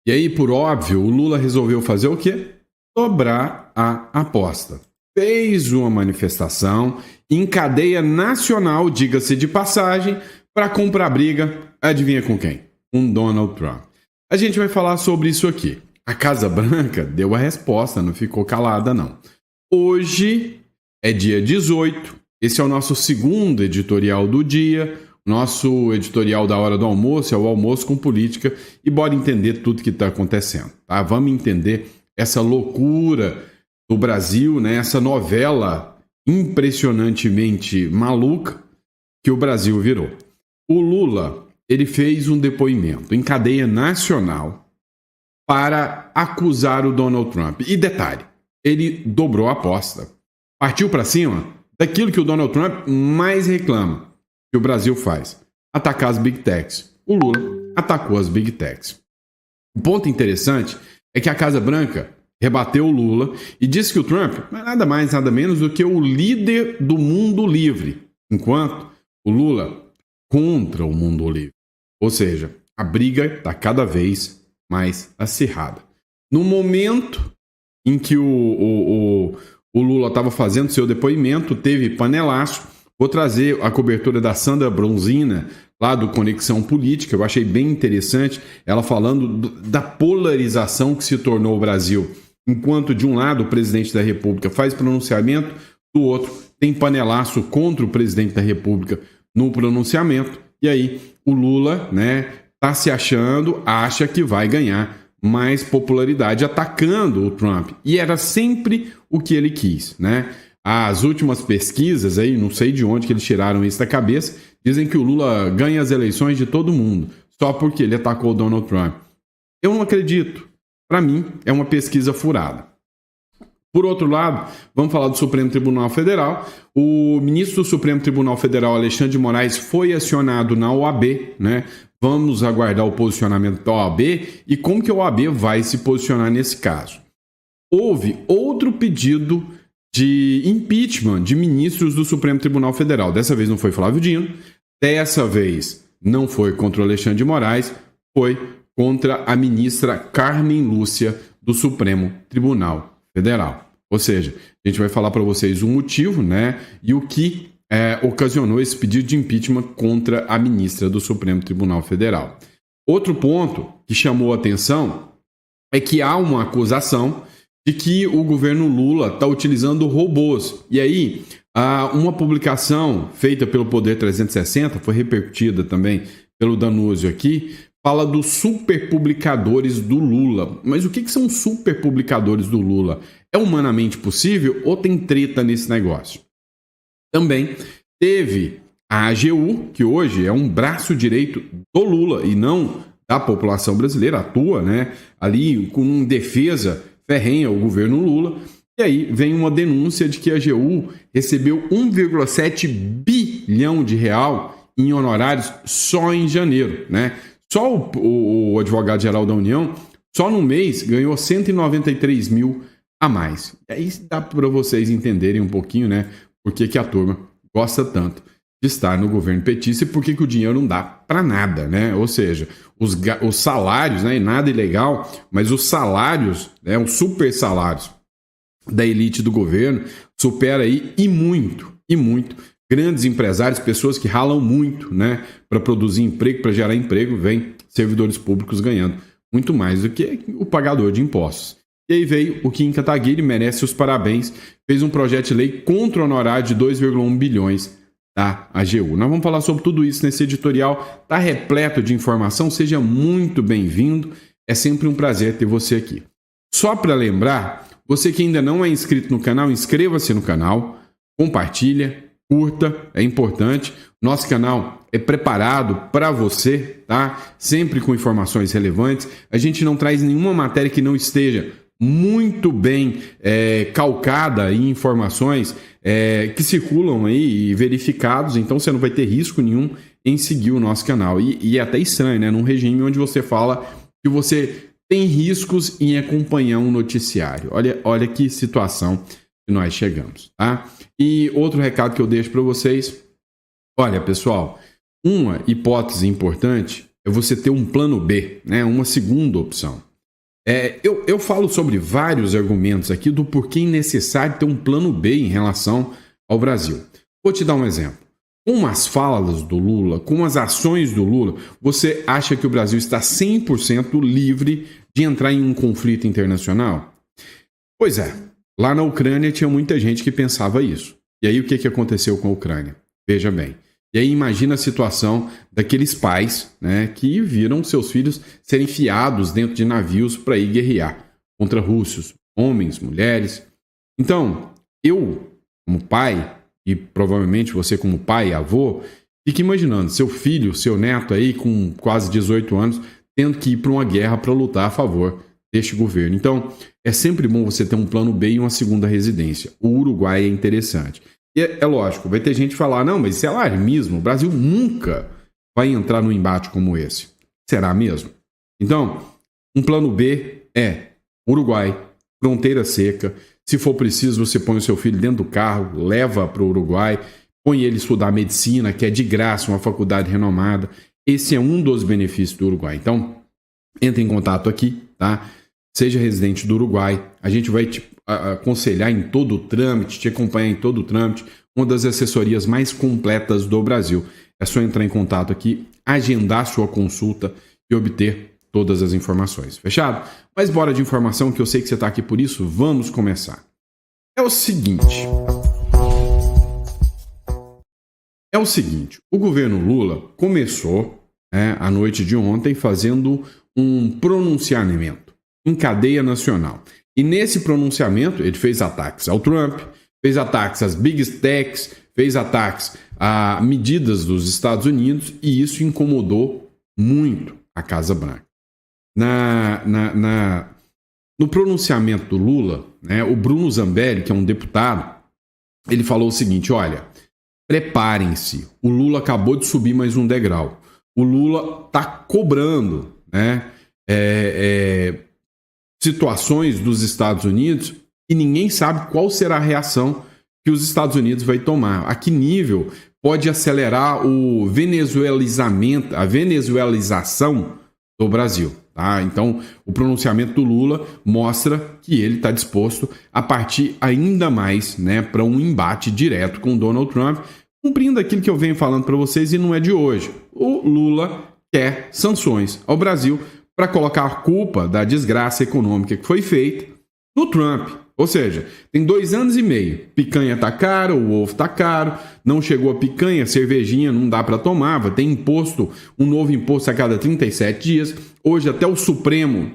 E aí, por óbvio, o Lula resolveu fazer o quê? Dobrar a aposta. Fez uma manifestação em cadeia nacional, diga-se de passagem, para comprar briga, adivinha com quem? Com Donald Trump. A gente vai falar sobre isso aqui. A Casa Branca deu a resposta, não ficou calada não. Hoje é dia 18, esse é o nosso segundo editorial do dia, nosso editorial da hora do almoço, é o almoço com política, e bora entender tudo que está acontecendo, tá? Vamos entender essa loucura do Brasil, né? Essa novela impressionantemente maluca que o Brasil virou. O Lula, ele fez um depoimento em cadeia nacional para acusar o Donald Trump. E detalhe, ele dobrou a aposta. Partiu para cima daquilo que o Donald Trump mais reclama que o Brasil faz: atacar as Big Techs. O Lula atacou as Big Techs. O ponto interessante é que a Casa Branca rebateu o Lula e disse que o Trump não é nada mais, nada menos do que o líder do mundo livre, enquanto o Lula contra o mundo livre. Ou seja, a briga está cada vez mais acirrada. No momento em que o Lula estava fazendo seu depoimento, teve panelaço. Vou trazer a cobertura da Sandra Bronzina, lá do Conexão Política. Eu achei bem interessante ela falando da polarização que se tornou o Brasil. Enquanto de um lado o presidente da República faz pronunciamento, do outro tem panelaço contra o presidente da República no pronunciamento. E aí o Lula, né, tá se achando, acha que vai ganhar mais popularidade atacando o Trump. E era sempre o que ele quis, né? As últimas pesquisas aí, não sei de onde que eles tiraram isso da cabeça, dizem que o Lula ganha as eleições de todo mundo, só porque ele atacou o Donald Trump. Eu não acredito. Para mim, é uma pesquisa furada. Por outro lado, vamos falar do Supremo Tribunal Federal. O ministro do Supremo Tribunal Federal, Alexandre de Moraes, foi acionado na OAB, né? Vamos aguardar o posicionamento da OAB e como que a OAB vai se posicionar nesse caso. Houve outro pedido de impeachment de ministros do Supremo Tribunal Federal. Dessa vez não foi Flávio Dino, dessa vez não foi contra o Alexandre de Moraes, foi contra a ministra Carmen Lúcia do Supremo Tribunal Federal. Ou seja, a gente vai falar para vocês o motivo, né, e o que ocasionou esse pedido de impeachment contra a ministra do Supremo Tribunal Federal. Outro ponto que chamou a atenção é que há uma acusação de que o governo Lula está utilizando robôs. E aí, uma publicação feita pelo Poder 360, foi repercutida também pelo Danúzio aqui, fala dos superpublicadores do Lula. Mas o que são superpublicadores do Lula? É humanamente possível ou tem treta nesse negócio? Também teve a AGU, que hoje é um braço direito do Lula e não da população brasileira, atua, né, ali com defesa ferrenha ao governo Lula. E aí vem uma denúncia de que a AGU recebeu 1,7 bilhão de real em honorários só em janeiro, né? Só o advogado-geral da União, só no mês, ganhou 193 mil a mais. E aí dá para vocês entenderem um pouquinho, né, por que a turma gosta tanto de estar no governo petista e por que o dinheiro não dá para nada, né? Ou seja, os salários, né, nada ilegal, mas os salários, né, os super salários da elite do governo supera aí e muito, grandes empresários, pessoas que ralam muito, né, para produzir emprego, para gerar emprego, vem servidores públicos ganhando muito mais do que o pagador de impostos. E aí veio o Kim Kataguiri, merece os parabéns, fez um projeto de lei contra o honorário de 2,1 bilhões da AGU. Nós vamos falar sobre tudo isso nesse editorial, está repleto de informação, seja muito bem-vindo, é sempre um prazer ter você aqui. Só para lembrar, você que ainda não é inscrito no canal, inscreva-se no canal, compartilha, curta, é importante. Nosso canal é preparado para você, tá? Sempre com informações relevantes. A gente não traz nenhuma matéria que não esteja muito bem calcada em informações que circulam aí e verificados, então você não vai ter risco nenhum em seguir o nosso canal. E é até estranho, né? Num regime onde você fala que você tem riscos em acompanhar um noticiário. Olha que situação que nós chegamos, tá? E outro recado que eu deixo para vocês, olha, pessoal, uma hipótese importante é você ter um plano B, né? Uma segunda opção. Eu falo sobre vários argumentos aqui do porquê é necessário ter um plano B em relação ao Brasil. Vou te dar um exemplo. Com as falas do Lula, com as ações do Lula, você acha que o Brasil está 100% livre de entrar em um conflito internacional? Pois é, lá na Ucrânia tinha muita gente que pensava isso. E aí o que aconteceu com a Ucrânia? Veja bem. E aí imagina a situação daqueles pais, né, que viram seus filhos serem enfiados dentro de navios para ir guerrear contra russos, homens, mulheres. Então, eu, como pai, e provavelmente você como pai e avô, fique imaginando seu filho, seu neto aí com quase 18 anos, tendo que ir para uma guerra para lutar a favor deste governo. Então, é sempre bom você ter um plano B e uma segunda residência. O Uruguai é interessante. E é lógico, vai ter gente que falar, não, mas isso é alarmismo, o Brasil nunca vai entrar num embate como esse. Será mesmo? Então, um plano B é Uruguai, fronteira seca. Se for preciso, você põe o seu filho dentro do carro, leva para o Uruguai, põe ele estudar medicina, que é de graça, uma faculdade renomada. Esse é um dos benefícios do Uruguai. Então, entre em contato aqui, tá? Seja residente do Uruguai. A gente vai te aconselhar em todo o trâmite, te acompanhar em todo o trâmite, uma das assessorias mais completas do Brasil. É só entrar em contato aqui, agendar sua consulta e obter todas as informações. Fechado? Mas bora de informação, que eu sei que você está aqui por isso. Vamos começar. É o seguinte, o governo Lula começou, a noite de ontem, fazendo um pronunciamento em cadeia nacional. E nesse pronunciamento, ele fez ataques ao Trump, fez ataques às Big Techs, fez ataques a medidas dos Estados Unidos, e isso incomodou muito a Casa Branca. No pronunciamento do Lula, o Bruno Zambelli, que é um deputado, ele falou o seguinte, olha, preparem-se, o Lula acabou de subir mais um degrau. O Lula está cobrando, situações dos Estados Unidos e ninguém sabe qual será a reação que os Estados Unidos vai tomar. A que nível pode acelerar a venezuelização do Brasil. Tá? Então, o pronunciamento do Lula mostra que ele está disposto a partir ainda mais para um embate direto com Donald Trump, cumprindo aquilo que eu venho falando para vocês e não é de hoje. O Lula quer sanções ao Brasil para colocar a culpa da desgraça econômica que foi feita no Trump. Ou seja, tem 2 anos e meio, picanha tá caro, o ovo tá caro, não chegou a picanha, cervejinha não dá para tomar, vai ter imposto, um novo imposto a cada 37 dias. Hoje até o Supremo,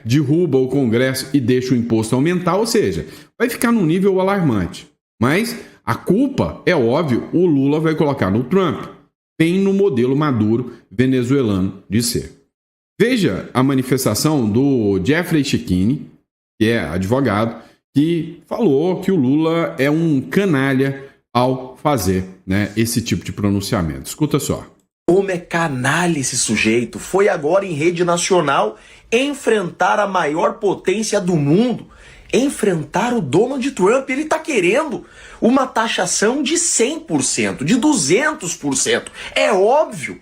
derruba o Congresso e deixa o imposto aumentar, ou seja, vai ficar num nível alarmante. Mas a culpa, é óbvio, o Lula vai colocar no Trump, bem no modelo Maduro venezuelano de ser. Veja a manifestação do Jeffrey Chechini, que é advogado, que falou que o Lula é um canalha ao fazer esse tipo de pronunciamento. Escuta só. Como é canalha esse sujeito. Foi agora em rede nacional enfrentar a maior potência do mundo, enfrentar o Donald Trump. Ele está querendo uma taxação de 100%, de 200%. É óbvio.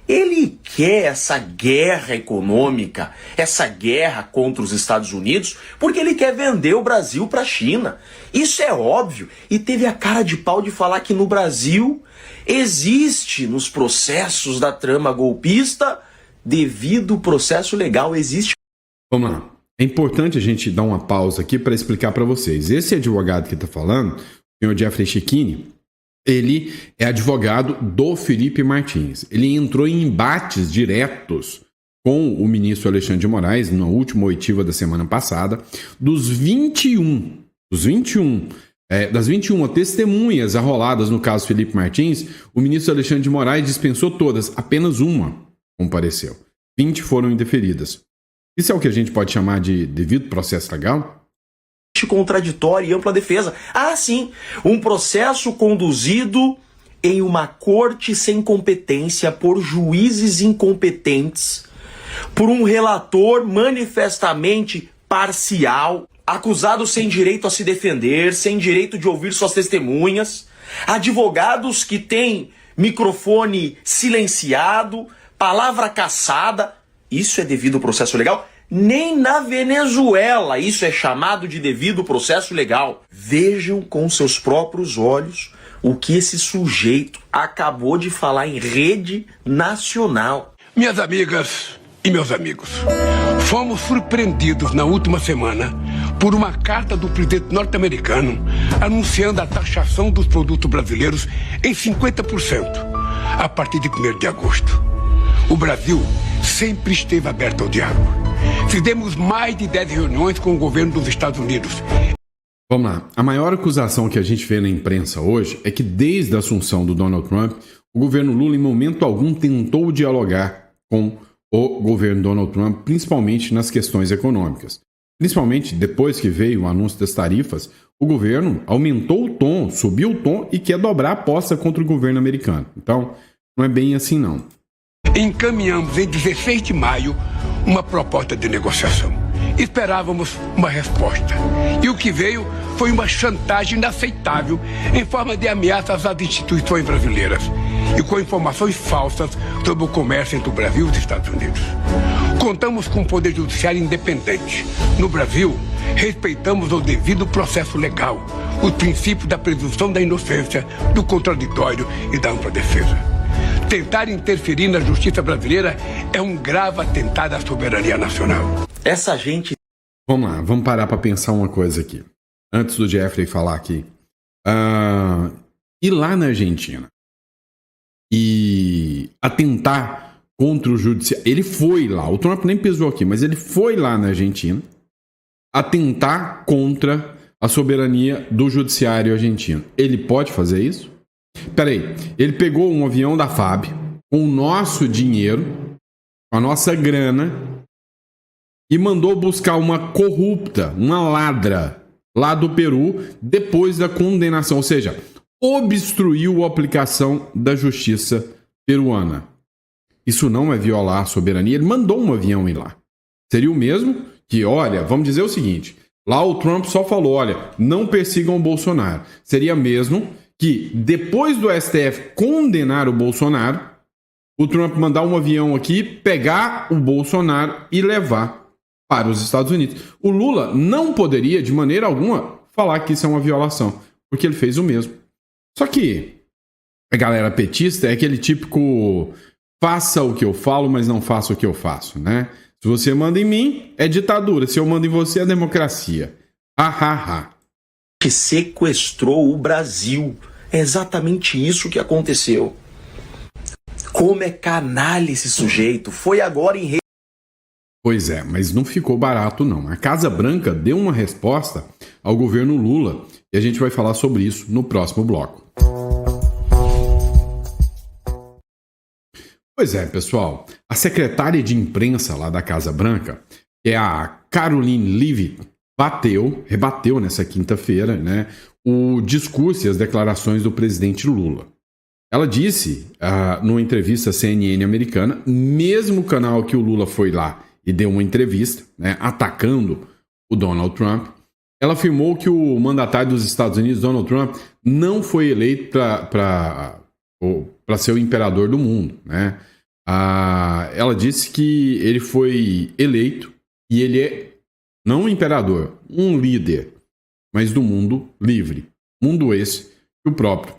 Ele quer essa guerra econômica, essa guerra contra os Estados Unidos, porque ele quer vender o Brasil para a China. Isso é óbvio. E teve a cara de pau de falar que no Brasil existe, nos processos da trama golpista, devido ao processo legal, existe... Vamos lá. É importante a gente dar uma pausa aqui para explicar para vocês. Esse advogado que está falando, o senhor Jeffrey Chechini, ele é advogado do Felipe Martins. Ele entrou em embates diretos com o ministro Alexandre de Moraes na última oitiva da semana passada. Das 21 testemunhas arroladas no caso Felipe Martins, o ministro Alexandre de Moraes dispensou todas, apenas uma compareceu. 20 foram indeferidas. Isso é o que a gente pode chamar de devido processo legal? Contraditória e ampla defesa. Ah, sim, um processo conduzido em uma corte sem competência por juízes incompetentes, por um relator manifestamente parcial, acusado sem direito a se defender, sem direito de ouvir suas testemunhas, advogados que têm microfone silenciado, palavra cassada. Isso é devido ao processo legal? Nem na Venezuela isso é chamado de devido processo legal. Vejam com seus próprios olhos o que esse sujeito acabou de falar em rede nacional. Minhas amigas e meus amigos, fomos surpreendidos na última semana por uma carta do presidente norte-americano anunciando a taxação dos produtos brasileiros em 50% a partir de 1º de agosto. O Brasil sempre esteve aberto ao diálogo. Fizemos mais de 10 reuniões com o governo dos Estados Unidos. Vamos lá. A maior acusação que a gente vê na imprensa hoje é que desde a assunção do Donald Trump, o governo Lula em momento algum tentou dialogar com o governo Donald Trump, principalmente nas questões econômicas. Principalmente depois que veio o anúncio das tarifas, o governo aumentou o tom, subiu o tom e quer dobrar a aposta contra o governo americano. Então, não é bem assim não. Encaminhamos em 16 de maio uma proposta de negociação. Esperávamos uma resposta. E o que veio foi uma chantagem inaceitável em forma de ameaças às instituições brasileiras e com informações falsas sobre o comércio entre o Brasil e os Estados Unidos. Contamos com um poder judiciário independente. No Brasil, respeitamos o devido processo legal, os princípios da presunção da inocência, do contraditório e da ampla defesa. Tentar interferir na justiça brasileira é um grave atentado à soberania nacional. Essa gente... Vamos lá, vamos parar para pensar uma coisa aqui. Antes do Jeffrey falar aqui. Ir lá na Argentina e atentar contra o judiciário. Ele foi lá, o Trump nem pisou aqui, mas ele foi lá na Argentina atentar contra a soberania do judiciário argentino. Ele pode fazer isso? Peraí, ele pegou um avião da FAB com o nosso dinheiro, com a nossa grana, e mandou buscar uma corrupta, uma ladra, lá do Peru, depois da condenação. Ou seja, obstruiu a aplicação da justiça peruana. Isso não é violar a soberania. Ele mandou um avião ir lá. Seria o mesmo que, olha, vamos dizer o seguinte, lá o Trump só falou, olha, não persigam o Bolsonaro. Seria mesmo que, depois do STF condenar o Bolsonaro, o Trump mandar um avião aqui, pegar o Bolsonaro e levar para os Estados Unidos. O Lula não poderia, de maneira alguma, falar que isso é uma violação, porque ele fez o mesmo. Só que a galera petista é aquele típico faça o que eu falo, mas não faça o que eu faço, né? Se você manda em mim, é ditadura. Se eu mando em você, é democracia. Que sequestrou o Brasil. É exatamente isso que aconteceu. Como é canalha esse sujeito. Foi agora em... Pois é, mas não ficou barato não. A Casa Branca deu uma resposta ao governo Lula e a gente vai falar sobre isso no próximo bloco. Pois é, pessoal. A secretária de imprensa lá da Casa Branca, que é a Karoline Leavitt, rebateu nessa quinta-feira, né, o discurso e as declarações do presidente Lula. Ela disse, numa entrevista à CNN americana, mesmo canal que o Lula foi lá e deu uma entrevista, né, atacando o Donald Trump, ela afirmou que o mandatário dos Estados Unidos, Donald Trump, não foi eleito para ser o imperador do mundo, né? Ela disse que ele foi eleito e ele é não um imperador, um líder, mas do mundo livre. Mundo esse que o próprio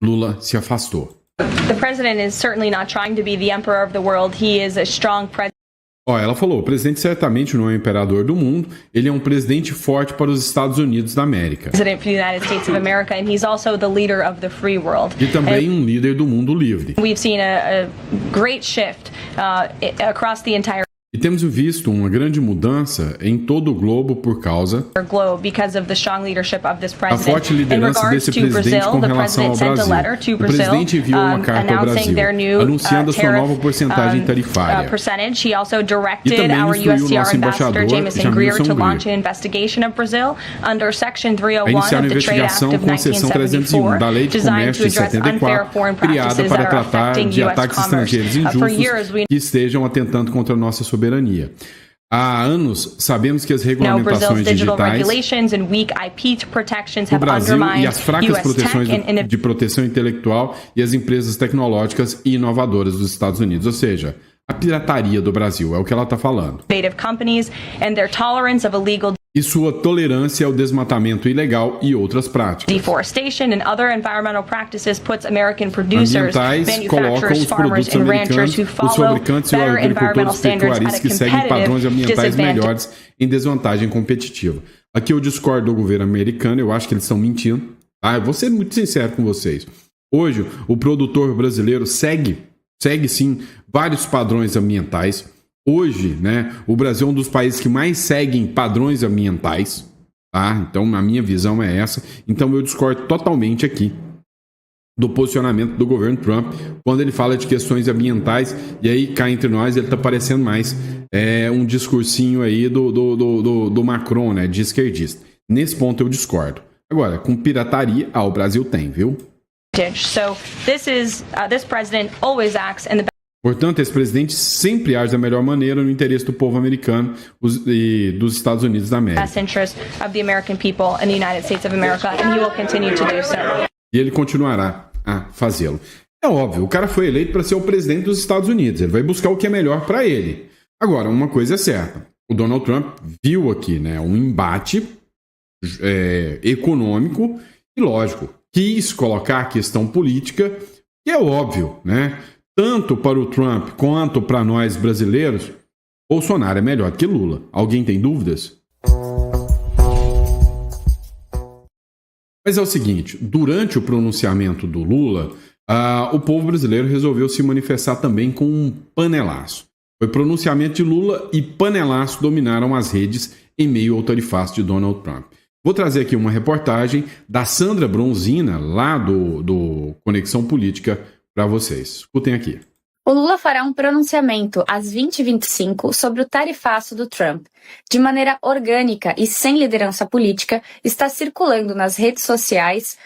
Lula se afastou. The president is certainly not trying to be the emperor of the world. He is a strong president. Ela falou, o presidente certamente não é o imperador do mundo, ele é um presidente forte para os Estados Unidos da América. President for the United States of America, and he's also the leader of the free world. E também um líder do mundo livre. We've seen a great shift across the entire E temos visto uma grande mudança em todo o globo por causa da forte liderança desse presidente com relação ao Brasil. O presidente enviou uma carta ao Brasil, anunciando a sua nova porcentagem tarifária. E também instruiu o nosso embaixador, Jamison Greer, a iniciar uma investigação com a seção 301 da Lei de Comércio de 74, criada para tratar de ataques estrangeiros injustos que estejam atentando contra a nossa soberania. Há anos, sabemos que as regulamentações digitais no Brasil e as fracas proteções de proteção intelectual e as empresas tecnológicas e inovadoras dos Estados Unidos. Ou seja, a pirataria do Brasil, é o que ela está falando. Companies and their tolerance of illegal E sua tolerância ao desmatamento ilegal e outras práticas. Deforestation and other environmental practices puts American producers, Ambientais colocam manufacturers, os farmers produtos and ranchers americanos, who os follow fabricantes e os better environmental agricultores standards at pecuaristas a que seguem padrões ambientais disadvantage. melhores em desvantagem competitiva. Aqui eu discordo do governo americano, eu acho que eles estão mentindo. Tá? Eu vou ser muito sincero com vocês. Hoje, o produtor brasileiro segue sim vários padrões ambientais. Hoje, né, o Brasil é um dos países que mais seguem padrões ambientais. Tá? Então, a minha visão é essa. Então, eu discordo totalmente aqui do posicionamento do governo Trump quando ele fala de questões ambientais. E aí, cá entre nós, ele está parecendo mais um discursinho aí do Macron, né, de esquerdista. Nesse ponto, eu discordo. Agora, com pirataria, o Brasil tem, viu? So this president always acts in the Portanto, esse presidente sempre age da melhor maneira no interesse do povo americano e dos Estados Unidos da América. best interest of the American people and the United States of America, and he will continue to do so. E ele continuará a fazê-lo. É óbvio, o cara foi eleito para ser o presidente dos Estados Unidos. Ele vai buscar o que é melhor para ele. Agora, uma coisa é certa. O Donald Trump viu aqui, né, um embate econômico e, lógico, quis colocar a questão política, que é óbvio, né? Tanto para o Trump quanto para nós brasileiros, Bolsonaro é melhor que Lula. Alguém tem dúvidas? Mas é o seguinte, durante o pronunciamento do Lula, o povo brasileiro resolveu se manifestar também com um panelaço. Foi pronunciamento de Lula e panelaço dominaram as redes em meio ao tarifaço de Donald Trump. Vou trazer aqui uma reportagem da Sandra Bronzina, lá do Conexão Política, para vocês. Escutem aqui. O Lula fará um pronunciamento às 20h25 sobre o tarifaço do Trump. De maneira orgânica e sem liderança política, está circulando nas redes sociais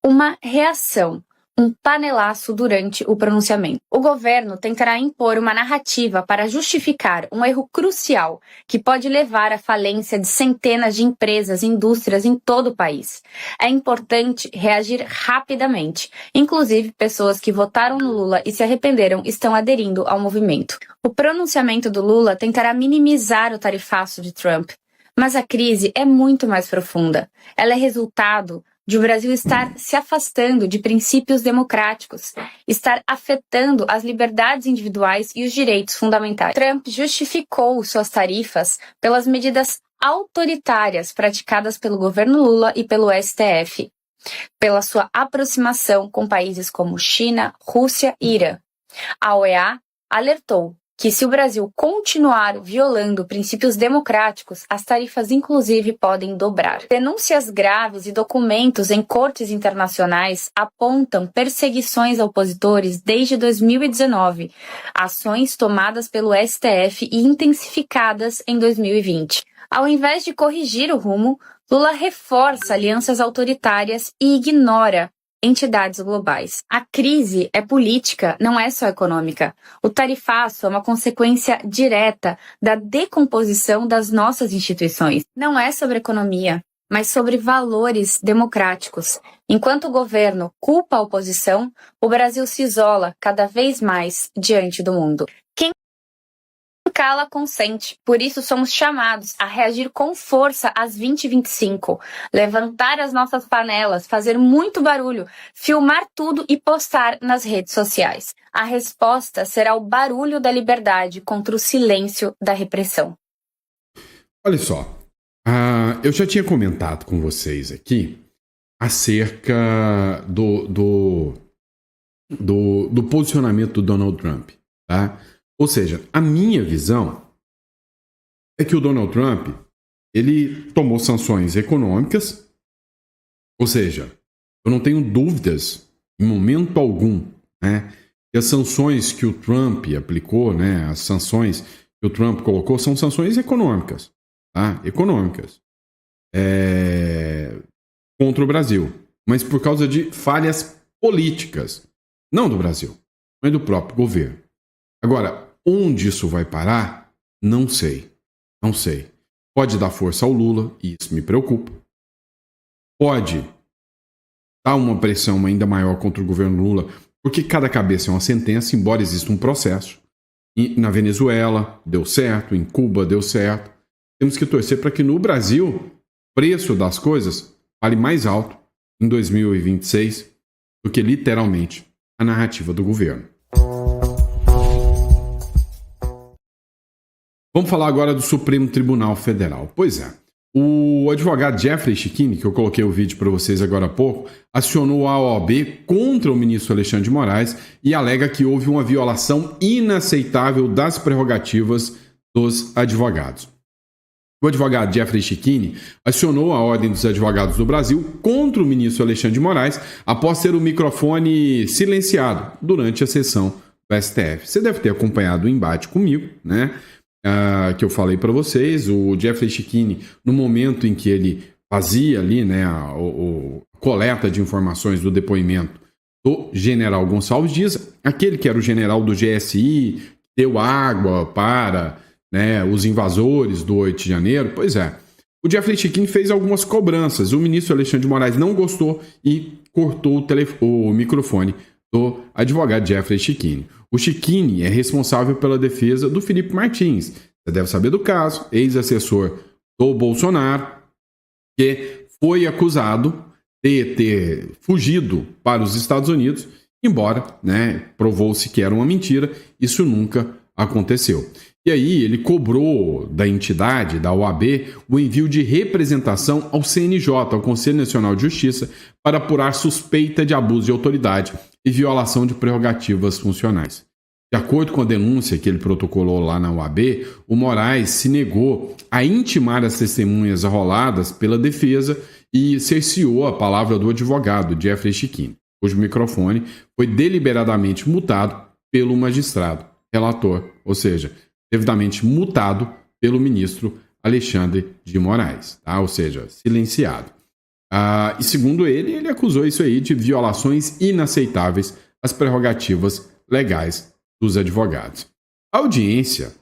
uma reação, um panelaço durante o pronunciamento. O governo tentará impor uma narrativa para justificar um erro crucial que pode levar à falência de centenas de empresas e indústrias em todo o país. É importante reagir rapidamente. Inclusive, pessoas que votaram no Lula e se arrependeram estão aderindo ao movimento. O pronunciamento do Lula tentará minimizar o tarifaço de Trump. Mas a crise é muito mais profunda. Ela é resultado de o Brasil estar se afastando de princípios democráticos, estar afetando as liberdades individuais e os direitos fundamentais. Trump justificou suas tarifas pelas medidas autoritárias praticadas pelo governo Lula e pelo STF, pela sua aproximação com países como China, Rússia e Irã. A OEA alertou que se o Brasil continuar violando princípios democráticos, as tarifas inclusive podem dobrar. Denúncias graves e documentos em cortes internacionais apontam perseguições a opositores desde 2019, ações tomadas pelo STF e intensificadas em 2020. Ao invés de corrigir o rumo, Lula reforça alianças autoritárias e ignora entidades globais. A crise é política, não é só econômica. O tarifaço é uma consequência direta da decomposição das nossas instituições. Não é sobre economia, mas sobre valores democráticos. Enquanto o governo culpa a oposição, o Brasil se isola cada vez mais diante do mundo. Quem cala consente. Por isso somos chamados a reagir com força às 20h25, levantar as nossas panelas, fazer muito barulho, filmar tudo e postar nas redes sociais. A resposta será o barulho da liberdade contra o silêncio da repressão. Olha só, eu já tinha comentado com vocês aqui acerca do posicionamento do Donald Trump, tá? Ou seja, a minha visão é que o Donald Trump, ele tomou sanções econômicas, ou seja, eu não tenho dúvidas, em momento algum, né, que as sanções que o Trump aplicou, né, as sanções que o Trump colocou são sanções econômicas, tá? Econômicas, contra o Brasil, mas por causa de falhas políticas, não do Brasil, mas do próprio governo. Agora, onde isso vai parar? Não sei. Não sei. Pode dar força ao Lula, e isso me preocupa. Pode dar uma pressão ainda maior contra o governo Lula, porque cada cabeça é uma sentença, embora exista um processo. Na Venezuela deu certo, em Cuba deu certo. Temos que torcer para que no Brasil o preço das coisas fale mais alto em 2026 do que literalmente a narrativa do governo. Vamos falar agora do Supremo Tribunal Federal. Pois é, o advogado Jeffrey Schichini, que eu coloquei o vídeo para vocês agora há pouco, acionou a OAB contra o ministro Alexandre de Moraes e alega que houve uma violação inaceitável das prerrogativas dos advogados. O advogado Jeffrey Schichini acionou a Ordem dos Advogados do Brasil contra o ministro Alexandre de Moraes após ter o microfone silenciado durante a sessão do STF. Você deve ter acompanhado o embate comigo, né? Que eu falei para vocês. O Jeffrey Schichini, no momento em que ele fazia ali, né, a coleta de informações do depoimento do general Gonçalves Dias, aquele que era o general do GSI, deu água para, né, os invasores do 8 de janeiro, pois é, o Jeffrey Schichini fez algumas cobranças. O ministro Alexandre de Moraes não gostou e cortou o microfone do advogado Jeffrey Schichini. O Schichini é responsável pela defesa do Felipe Martins. Você deve saber do caso, ex-assessor do Bolsonaro, que foi acusado de ter fugido para os Estados Unidos, embora, né, provou-se que era uma mentira, isso nunca aconteceu. E aí ele cobrou da entidade, da OAB, o envio de representação ao CNJ, ao Conselho Nacional de Justiça, para apurar suspeita de abuso de autoridade e violação de prerrogativas funcionais. De acordo com a denúncia que ele protocolou lá na OAB, o Moraes se negou a intimar as testemunhas arroladas pela defesa e cerceou a palavra do advogado Jeffrey Schichini, cujo microfone foi deliberadamente mutado pelo magistrado relator, ou seja, devidamente mutado pelo ministro Alexandre de Moraes, tá? Ou seja, silenciado. E segundo ele acusou isso aí de violações inaceitáveis às prerrogativas legais dos advogados. A audiência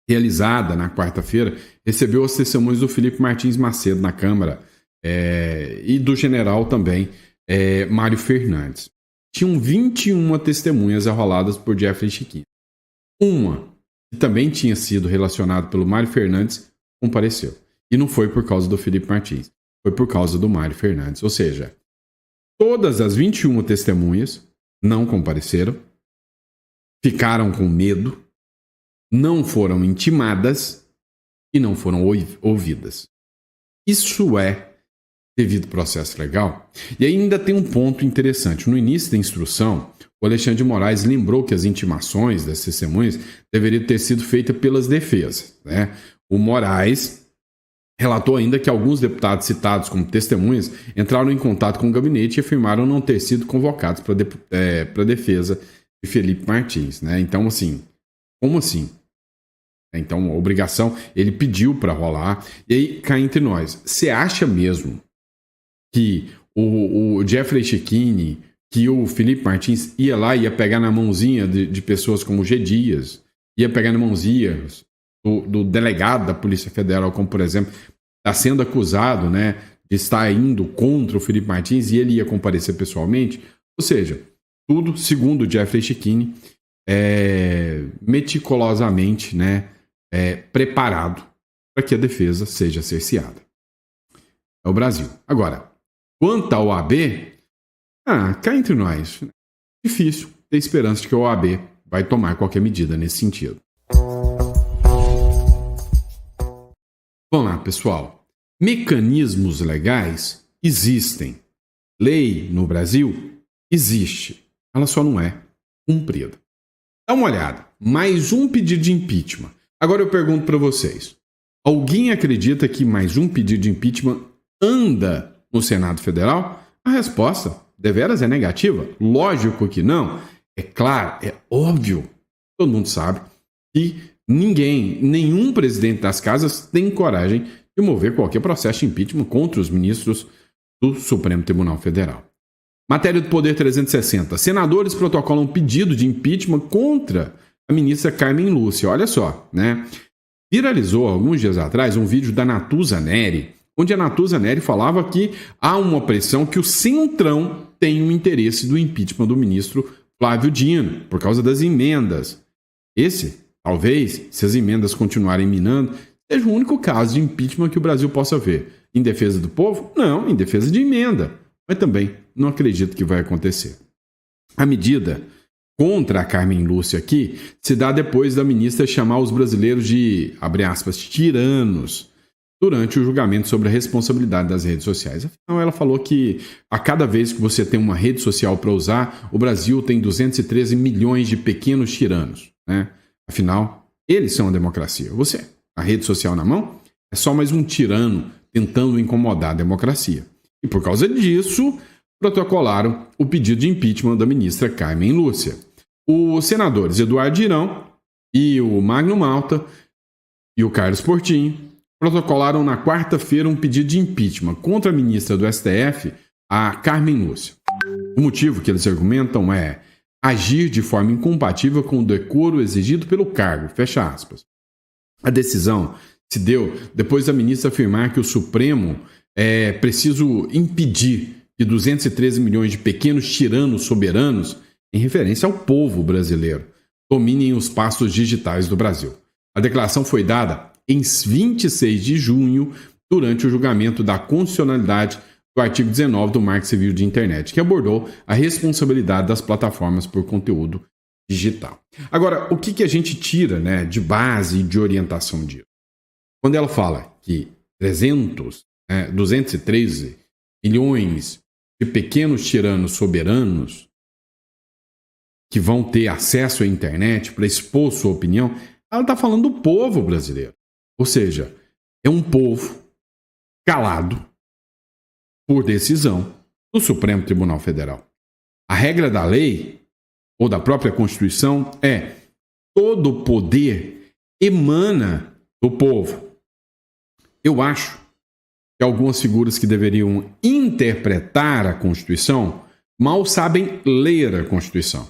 realizada na quarta-feira recebeu as testemunhas do Felipe Martins Macedo na Câmara e do general também Mário Fernandes. Tinham 21 testemunhas arroladas por Jeffrey Schichini. Uma, que também tinha sido relacionada pelo Mário Fernandes, compareceu. E não foi por causa do Felipe Martins, foi por causa do Mário Fernandes. Ou seja, todas as 21 testemunhas não compareceram, ficaram com medo, não foram intimadas e não foram ouvidas. Isso é devido processo legal. E ainda tem um ponto interessante. No início da instrução, o Alexandre de Moraes lembrou que as intimações das testemunhas deveriam ter sido feitas pelas defesas, né? O Moraes relatou ainda que alguns deputados citados como testemunhas entraram em contato com o gabinete e afirmaram não ter sido convocados para a defesa de Felipe Martins, né? Então, assim, como assim? Então, a obrigação, ele pediu para rolar. E aí, cá entre nós, você acha mesmo que o Jeffrey Schichini, que o Felipe Martins ia lá e ia pegar na mãozinha de pessoas como G. Dias, ia pegar na mãozinha do delegado da Polícia Federal, como, por exemplo, está sendo acusado, né, de estar indo contra o Felipe Martins e ele ia comparecer pessoalmente? Ou seja, tudo, segundo o Jeffrey Schichini, meticulosamente, né, preparado para que a defesa seja cerceada. É o Brasil. Agora, quanto ao OAB, cá entre nós, difícil ter esperança de que a OAB vai tomar qualquer medida nesse sentido. Vamos lá, pessoal. Mecanismos legais existem. Lei no Brasil existe. Ela só não é cumprida. Dá uma olhada. Mais um pedido de impeachment. Agora eu pergunto para vocês. Alguém acredita que mais um pedido de impeachment anda no Senado Federal? A resposta, deveras, é negativa. Lógico que não. É claro, é óbvio. Todo mundo sabe que nenhum presidente das casas tem coragem de mover qualquer processo de impeachment contra os ministros do Supremo Tribunal Federal. Matéria do Poder 360. Senadores protocolam um pedido de impeachment contra a ministra Carmen Lúcia. Olha só, né? Viralizou alguns dias atrás um vídeo da Natuza Neri, onde a Natuza Neri falava que há uma pressão que o Centrão tem o interesse do impeachment do ministro Flávio Dino, por causa das emendas. Esse, talvez, se as emendas continuarem minando, seja o único caso de impeachment que o Brasil possa ver. Em defesa do povo? Não, em defesa de emenda. Mas também não acredito que vai acontecer. A medida contra a Carmen Lúcia aqui se dá depois da ministra chamar os brasileiros de, abre aspas, tiranos, durante o julgamento sobre a responsabilidade das redes sociais. Afinal, ela falou que a cada vez que você tem uma rede social para usar, o Brasil tem 213 milhões de pequenos tiranos, né? Afinal, eles são a democracia. Você, a rede social na mão, é só mais um tirano tentando incomodar a democracia. E por causa disso, protocolaram o pedido de impeachment da ministra Carmen Lúcia. Os senadores Eduardo Girão e o Magno Malta e o Carlos Portinho protocolaram na quarta-feira um pedido de impeachment contra a ministra do STF, a Carmen Lúcia. O motivo que eles argumentam é agir de forma incompatível com o decoro exigido pelo cargo, fecha aspas. A decisão se deu depois da ministra afirmar que o Supremo é preciso impedir que 213 milhões de pequenos tiranos soberanos, em referência ao povo brasileiro, dominem os passos digitais do Brasil. A declaração foi dada em 26 de junho, durante o julgamento da constitucionalidade do artigo 19 do Marco Civil de Internet, que abordou a responsabilidade das plataformas por conteúdo digital. Agora, o que a gente tira, né, de base e de orientação disso? Quando ela fala que 213 milhões de pequenos tiranos soberanos que vão ter acesso à internet para expor sua opinião, ela está falando do povo brasileiro. Ou seja, é um povo calado por decisão do Supremo Tribunal Federal. A regra da lei, ou da própria Constituição, é todo poder emana do povo. Eu acho que algumas figuras que deveriam interpretar a Constituição mal sabem ler a Constituição.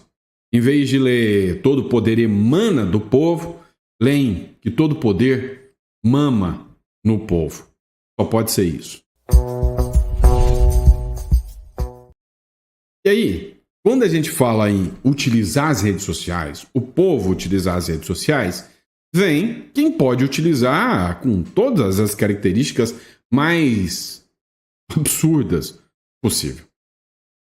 Em vez de ler todo poder emana do povo, leem que todo poder mama no povo. Só pode ser isso. E aí, quando a gente fala em utilizar as redes sociais, o povo utilizar as redes sociais, vem quem pode utilizar com todas as características mais absurdas possível.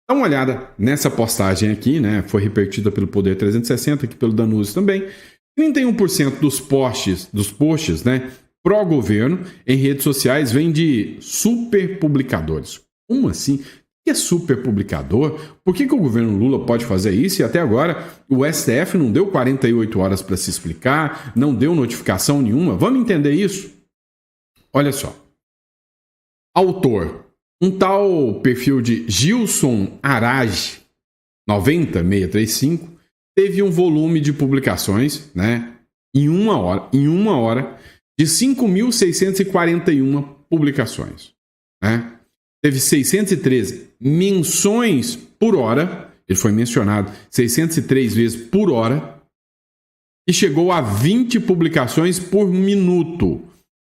Dá uma olhada nessa postagem aqui, né? Foi repercutida pelo Poder 360, aqui pelo Danúzio também. 31% dos posts, né, pró-governo em redes sociais vem de superpublicadores. Como assim? O que é superpublicador? Por que o governo Lula pode fazer isso? E até agora o STF não deu 48 horas para se explicar, não deu notificação nenhuma. Vamos entender isso? Olha só. Autor. Um tal perfil de Gilson Arage, 90635, teve um volume de publicações, né, em uma hora de 5.641 publicações. Né? Teve 613 menções por hora, ele foi mencionado 603 vezes por hora, e chegou a 20 publicações por minuto,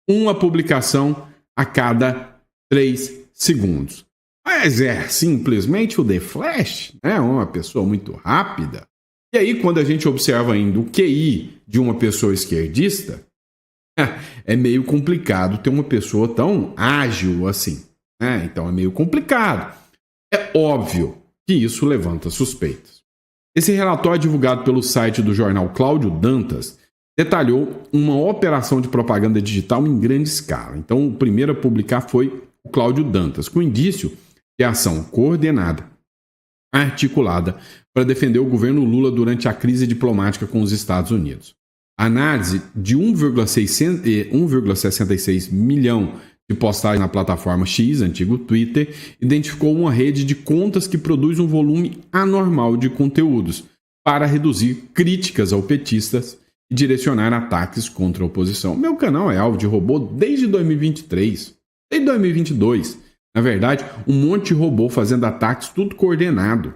uma publicação a cada 3 segundos. Mas é simplesmente o The Flash, né? Uma pessoa muito rápida. E aí, quando a gente observa ainda o QI de uma pessoa esquerdista, é meio complicado ter uma pessoa tão ágil assim. Né? Então é meio complicado. É óbvio que isso levanta suspeitas. Esse relatório divulgado pelo site do jornal Cláudio Dantas detalhou uma operação de propaganda digital em grande escala. Então, o primeiro a publicar foi o Cláudio Dantas, com indício de ação coordenada, articulada, para defender o governo Lula durante a crise diplomática com os Estados Unidos. A análise de 1,66 milhão de postagens na plataforma X, antigo Twitter, identificou uma rede de contas que produz um volume anormal de conteúdos para reduzir críticas ao petistas e direcionar ataques contra a oposição. Meu canal é alvo de robô desde 2023. Desde 2022, na verdade, um monte de robô fazendo ataques, tudo coordenado.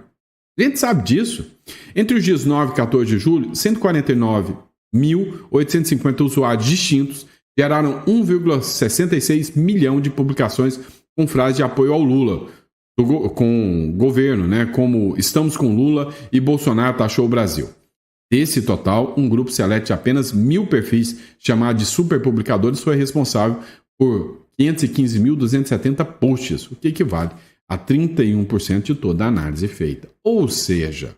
A gente sabe disso. Entre os dias 9 e 14 de julho, 149.850 usuários distintos geraram 1,66 milhão de publicações com frases de apoio ao Lula, com o governo, né? Como "estamos com Lula" e "Bolsonaro taxou o Brasil". Desse total, um grupo select de apenas 1.000 perfis, chamado de superpublicadores, foi responsável por 515.270 posts, o que equivale a 31% de toda a análise feita. Ou seja,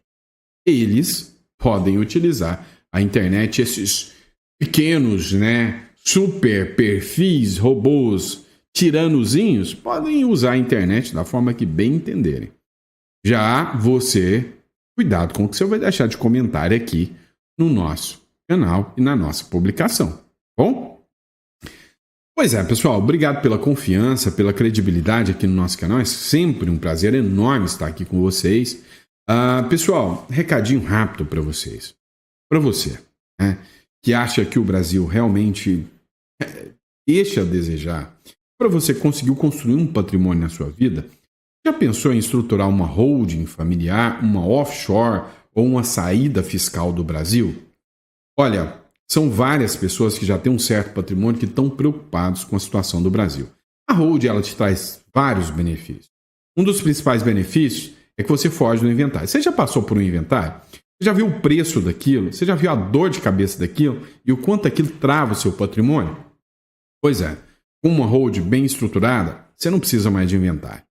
eles podem utilizar a internet, esses pequenos, super perfis, robôs, tiranozinhos, podem usar a internet da forma que bem entenderem. Já você, cuidado com o que você vai deixar de comentário aqui no nosso canal e na nossa publicação, tá bom? Pois é, pessoal, obrigado pela confiança, pela credibilidade aqui no nosso canal. É sempre um prazer enorme estar aqui com vocês. Pessoal, recadinho rápido para vocês. Para você, que acha que o Brasil realmente deixa a desejar, para você conseguir construir um patrimônio na sua vida, já pensou em estruturar uma holding familiar, uma offshore ou uma saída fiscal do Brasil? Olha, são várias pessoas que já têm um certo patrimônio que estão preocupados com a situação do Brasil. A holding, ela te traz vários benefícios. Um dos principais benefícios é que você foge do inventário. Você já passou por um inventário? Você já viu o preço daquilo? Você já viu a dor de cabeça daquilo? E o quanto aquilo trava o seu patrimônio? Pois é, com uma holding bem estruturada, você não precisa mais de inventário.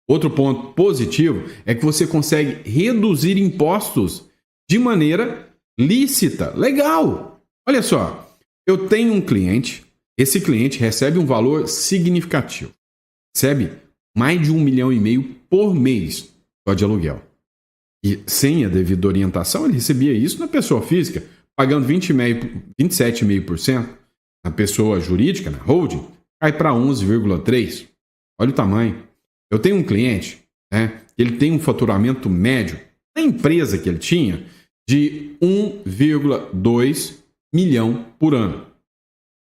Outro ponto positivo é que você consegue reduzir impostos de maneira lícita. Legal! Olha só, eu tenho um cliente, esse cliente recebe um valor significativo. Recebe mais de 1,5 milhão por mês só de aluguel. E sem a devida orientação, ele recebia isso na pessoa física, pagando 27,5%. Na pessoa jurídica, na holding, cai para 11,3%. Olha o tamanho. Eu tenho um cliente, ele tem um faturamento médio, na empresa que ele tinha, de 1,2 milhão por ano.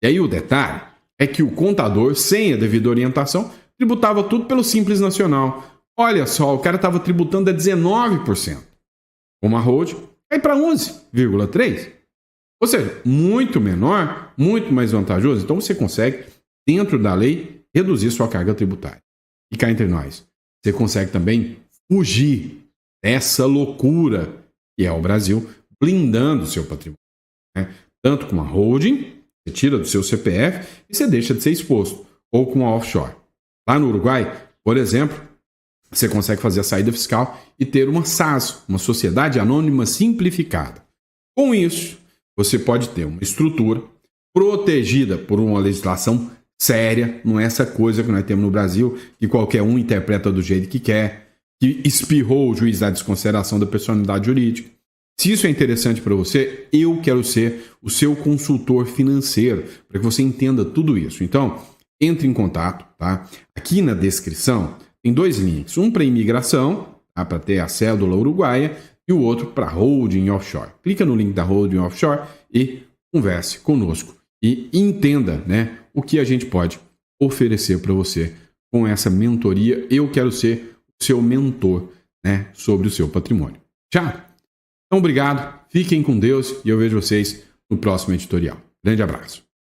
E aí o detalhe é que o contador, sem a devida orientação, tributava tudo pelo Simples Nacional. Olha só, o cara estava tributando a 19%. Uma holding cai para 11,3%. Ou seja, muito menor, muito mais vantajoso. Então você consegue, dentro da lei, reduzir sua carga tributária. E cá entre nós, você consegue também fugir dessa loucura que é o Brasil, blindando o seu patrimônio. Tanto com uma holding, você tira do seu CPF e você deixa de ser exposto. Ou com uma offshore. Lá no Uruguai, por exemplo, você consegue fazer a saída fiscal e ter uma SAS, uma Sociedade Anônima Simplificada. Com isso, você pode ter uma estrutura protegida por uma legislação séria, não é essa coisa que nós temos no Brasil, que qualquer um interpreta do jeito que quer, que espirrou o juiz da desconsideração da personalidade jurídica. Se isso é interessante para você, eu quero ser o seu consultor financeiro, para que você entenda tudo isso. Então, entre em contato, tá? Aqui na descrição tem 2 links, um para imigração, tá? Para ter a cédula uruguaia, e o outro para holding offshore. Clica no link da holding offshore e converse conosco e entenda, o que a gente pode oferecer para você com essa mentoria. Eu quero ser o seu mentor, sobre o seu patrimônio. Tchau! Então, obrigado, fiquem com Deus e eu vejo vocês no próximo editorial. Grande abraço.